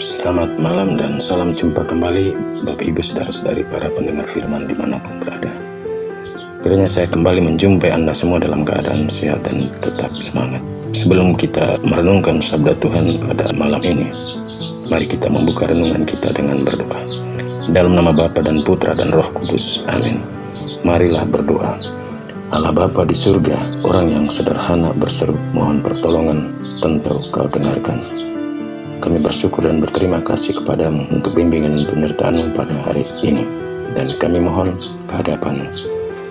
Selamat malam dan salam jumpa kembali Bapak Ibu saudara-saudari para pendengar firman dimanapun berada. Kiranya saya kembali menjumpai Anda semua dalam keadaan sehat dan tetap semangat. Sebelum kita merenungkan sabda Tuhan pada malam ini, mari kita membuka renungan kita dengan berdoa. Dalam nama Bapa dan Putra dan Roh Kudus, amin. Marilah berdoa. Allah Bapa di surga, orang yang sederhana berseru, mohon pertolongan, tentu Kau dengarkan. Kami bersyukur dan berterima kasih kepadamu untuk bimbingan dan penyertaan-Mu pada hari ini. Dan kami mohon kehadapan.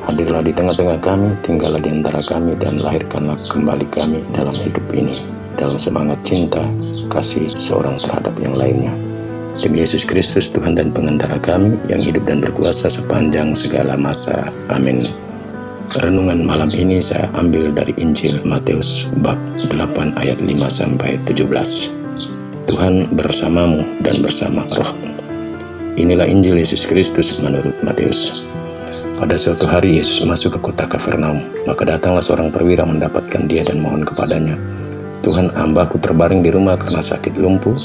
Hadirlah di tengah-tengah kami, tinggallah di antara kami, dan lahirkanlah kembali kami dalam hidup ini, dalam semangat cinta, kasih seorang terhadap yang lainnya. Demi Yesus Kristus, Tuhan dan pengantara kami, yang hidup dan berkuasa sepanjang segala masa. Amin. Renungan malam ini saya ambil dari Injil Matius bab 8 ayat 5-17. Tuhan bersamamu dan bersama rohmu. Inilah Injil Yesus Kristus menurut Matius. Pada suatu hari Yesus masuk ke kota Kafarnaum, maka datanglah seorang perwira mendapatkan dia dan mohon kepadanya, "Tuhan, hambaku terbaring di rumah karena sakit lumpuh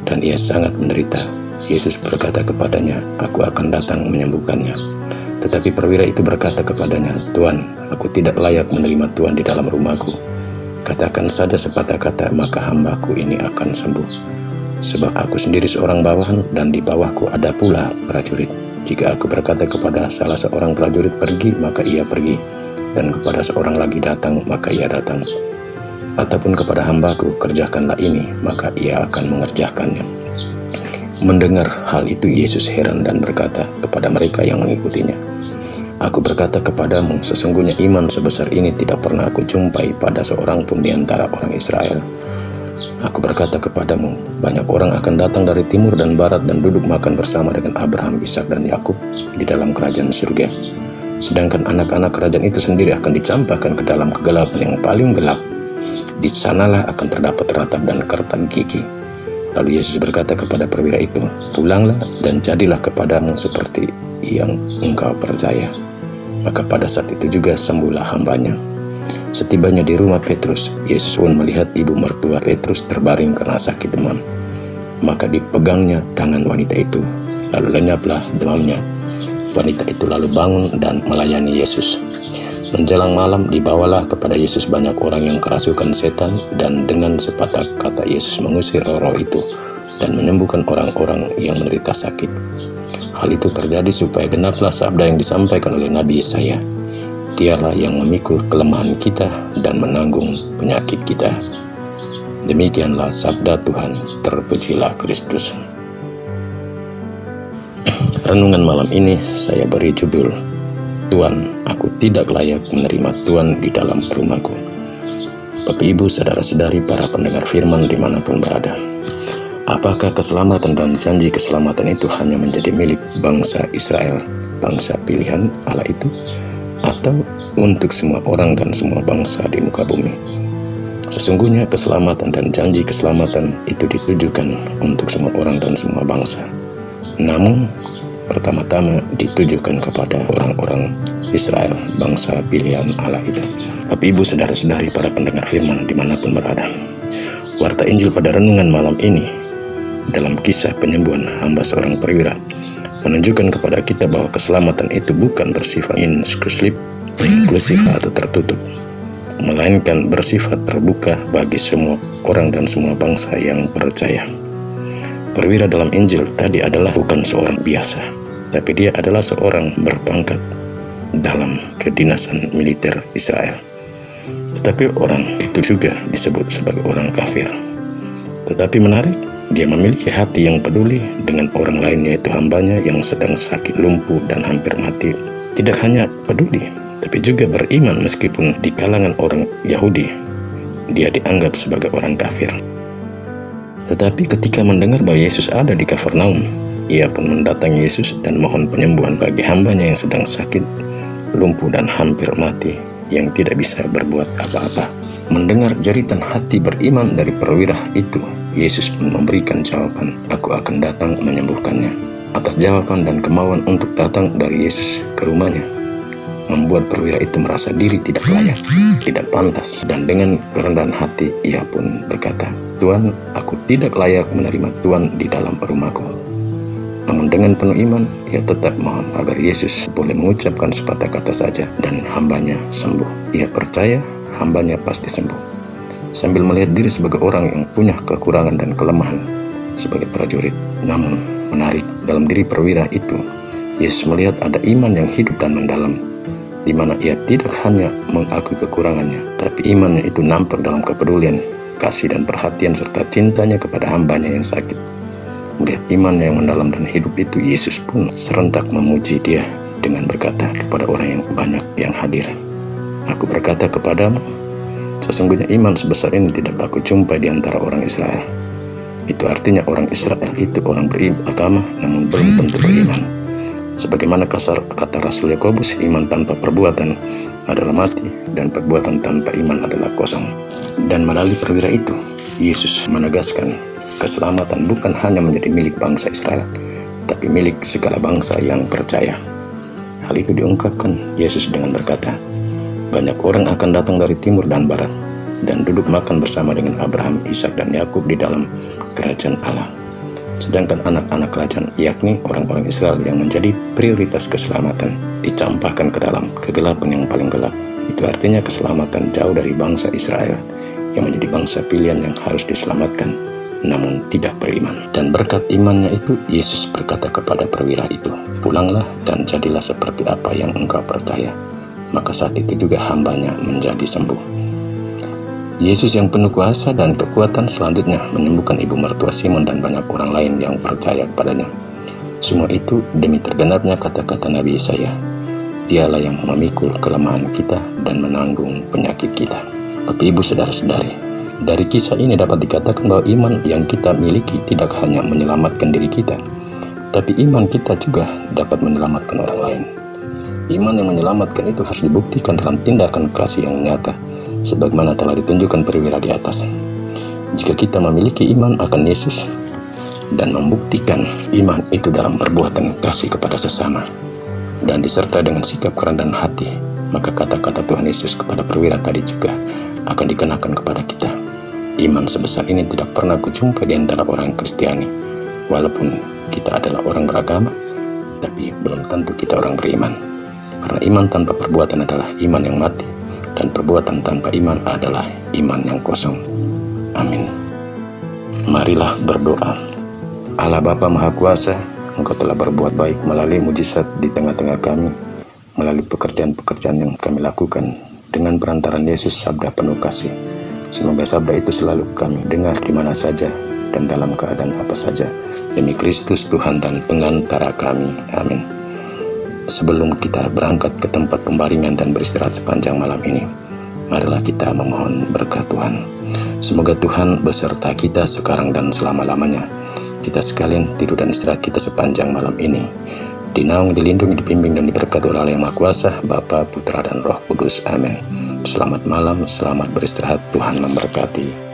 dan ia sangat menderita." Yesus berkata kepadanya, "Aku akan datang menyembuhkannya." Tetapi perwira itu berkata kepadanya, "Tuhan, aku tidak layak menerima Tuhan di dalam rumahku. Katakan saja sepatah kata, maka hambaku ini akan sembuh. Sebab aku sendiri seorang bawahan, dan di bawahku ada pula prajurit. Jika aku berkata kepada salah seorang prajurit pergi, maka ia pergi. Dan kepada seorang lagi datang, maka ia datang. Ataupun kepada hambaku, kerjakanlah ini, maka ia akan mengerjakannya." Mendengar hal itu, Yesus heran dan berkata kepada mereka yang mengikutinya, "Aku berkata kepadamu, sesungguhnya iman sebesar ini tidak pernah aku jumpai pada seorang pun di antara orang Israel. Aku berkata kepadamu, banyak orang akan datang dari timur dan barat dan duduk makan bersama dengan Abraham, Ishak dan Yakub di dalam kerajaan surga. Sedangkan anak-anak kerajaan itu sendiri akan dicampakkan ke dalam kegelapan yang paling gelap. Di sanalah akan terdapat ratap dan kertak gigi." Lalu Yesus berkata kepada perwira itu, "Pulanglah dan jadilah kepadamu seperti yang engkau percaya." Maka pada saat itu juga sembuhlah hambanya. Setibanya di rumah Petrus, Yesus pun melihat ibu mertua Petrus terbaring karena sakit demam. Maka dipegangnya tangan wanita itu, lalu lenyaplah demamnya. Wanita itu lalu bangun dan melayani Yesus. Menjelang malam dibawalah kepada Yesus banyak orang yang kerasukan setan, dan dengan sepatah kata Yesus mengusir roh-roh itu dan menyembuhkan orang-orang yang menderita sakit. Hal itu terjadi supaya genaplah sabda yang disampaikan oleh Nabi Yesaya, "Dialah yang memikul kelemahan kita dan menanggung penyakit kita." Demikianlah sabda Tuhan, terpujilah Kristus. Renungan malam ini saya beri judul, "Tuhan, aku tidak layak menerima Tuhan di dalam rumahku." Bapak Ibu saudara-saudari para pendengar firman dimanapun berada, apakah keselamatan dan janji keselamatan itu hanya menjadi milik bangsa Israel, bangsa pilihan Allah itu, atau untuk semua orang dan semua bangsa di muka bumi? Sesungguhnya keselamatan dan janji keselamatan itu ditujukan untuk semua orang dan semua bangsa. Namun pertama-tama ditujukan kepada orang-orang Israel, bangsa pilihan Allah itu. Bapak Ibu saudara-saudari para pendengar firman dimanapun berada, warta Injil pada renungan malam ini dalam kisah penyembuhan hamba seorang perwira menunjukkan kepada kita bahwa keselamatan itu bukan bersifat inklusif atau tertutup, melainkan bersifat terbuka bagi semua orang dan semua bangsa yang percaya. Perwira dalam Injil tadi adalah bukan seorang biasa, tapi dia adalah seorang berpangkat dalam kedinasan militer Israel. Tetapi orang itu juga disebut sebagai orang kafir. Tetapi menarik, dia memiliki hati yang peduli dengan orang lain, yaitu hambanya yang sedang sakit lumpuh dan hampir mati. Tidak hanya peduli, tapi juga beriman meskipun di kalangan orang Yahudi dia dianggap sebagai orang kafir. Tetapi ketika mendengar bahwa Yesus ada di Kafarnaum, ia pun mendatangi Yesus dan mohon penyembuhan bagi hambanya yang sedang sakit, lumpuh dan hampir mati, yang tidak bisa berbuat apa-apa. Mendengar jeritan hati beriman dari perwira itu, Yesus pun memberikan jawaban, "Aku akan datang menyembuhkannya." Atas jawaban dan kemauan untuk datang dari Yesus ke rumahnya, membuat perwira itu merasa diri tidak layak, tidak pantas, dan dengan kerendahan hati ia pun berkata, "Tuan, aku tidak layak menerima Tuan di dalam rumahku." Namun dengan penuh iman, ia tetap mohon agar Yesus boleh mengucapkan sepatah kata saja dan hambanya sembuh. Ia percaya hambanya pasti sembuh. Sambil melihat diri sebagai orang yang punya kekurangan dan kelemahan sebagai prajurit. Namun menarik, dalam diri perwira itu, Yesus melihat ada iman yang hidup dan mendalam, di mana ia tidak hanya mengakui kekurangannya, tapi imannya itu nampak dalam kepedulian, kasih dan perhatian serta cintanya kepada hambanya yang sakit. Melihat iman yang mendalam dan hidup itu, Yesus pun serentak memuji dia dengan berkata kepada orang yang banyak yang hadir, "Aku berkata kepadamu, sesungguhnya iman sebesar ini tidak aku jumpai di antara orang Israel." Itu artinya orang Israel itu orang beragama namun belum tentu beriman. Sebagaimana kata Rasul Yakobus, iman tanpa perbuatan adalah mati, dan perbuatan tanpa iman adalah kosong. Dan melalui perwira itu, Yesus menegaskan keselamatan bukan hanya menjadi milik bangsa Israel, tapi milik segala bangsa yang percaya. Hal itu diungkapkan Yesus dengan berkata, "Banyak orang akan datang dari timur dan barat, dan duduk makan bersama dengan Abraham, Ishak, dan Yakub di dalam kerajaan Allah." Sedangkan anak-anak kerajaan, yakni orang-orang Israel yang menjadi prioritas keselamatan, dicampakkan ke dalam kegelapan yang paling gelap. Itu artinya keselamatan jauh dari bangsa Israel yang menjadi bangsa pilihan yang harus diselamatkan, namun tidak beriman. Dan berkat imannya itu, Yesus berkata kepada perwira itu, "Pulanglah dan jadilah seperti apa yang engkau percaya." Maka saat itu juga hambanya menjadi sembuh. Yesus yang penuh kuasa dan kekuatan selanjutnya menyembuhkan ibu mertua Simon dan banyak orang lain yang percaya kepadanya. Semua itu demi tergenapnya kata-kata Nabi Yesaya, "Dialah yang memikul kelemahan kita dan menanggung penyakit kita." Bapak Ibu saudara-saudari, dari kisah ini dapat dikatakan bahwa iman yang kita miliki tidak hanya menyelamatkan diri kita, tapi iman kita juga dapat menyelamatkan orang lain. Iman yang menyelamatkan itu harus dibuktikan dalam tindakan kasih yang nyata, sebagaimana telah ditunjukkan perwira di atas. Jika kita memiliki iman akan Yesus dan membuktikan iman itu dalam perbuatan kasih kepada sesama, dan disertai dengan sikap kerendahan hati, maka kata-kata Tuhan Yesus kepada perwira tadi juga akan dikenakan kepada kita. Iman sebesar ini tidak pernah kujumpai di antara orang Kristiani. Walaupun kita adalah orang beragama, tapi belum tentu kita orang beriman. Karena iman tanpa perbuatan adalah iman yang mati, dan perbuatan tanpa iman adalah iman yang kosong. Amin. Marilah berdoa. Allah Bapa Maha Kuasa, Engkau telah berbuat baik melalui mujizat di tengah-tengah kami, melalui pekerjaan-pekerjaan yang kami lakukan dengan perantaran Yesus, sabda penuh kasih. Semoga sabda itu selalu kami dengar di mana saja dan dalam keadaan apa saja, demi Kristus Tuhan dan pengantara kami. Amin. Sebelum kita berangkat ke tempat pembaringan dan beristirahat sepanjang malam ini, marilah kita memohon berkat Tuhan. Semoga Tuhan beserta kita sekarang dan selama-lamanya. Kita sekalian tidur dan istirahat kita sepanjang malam ini dinaungi, dilindungi, dibimbing, dan diberkati oleh Allah yang Maha Kuasa, Bapa, Putra, dan Roh Kudus. Amin. Selamat malam, selamat beristirahat. Tuhan memberkati.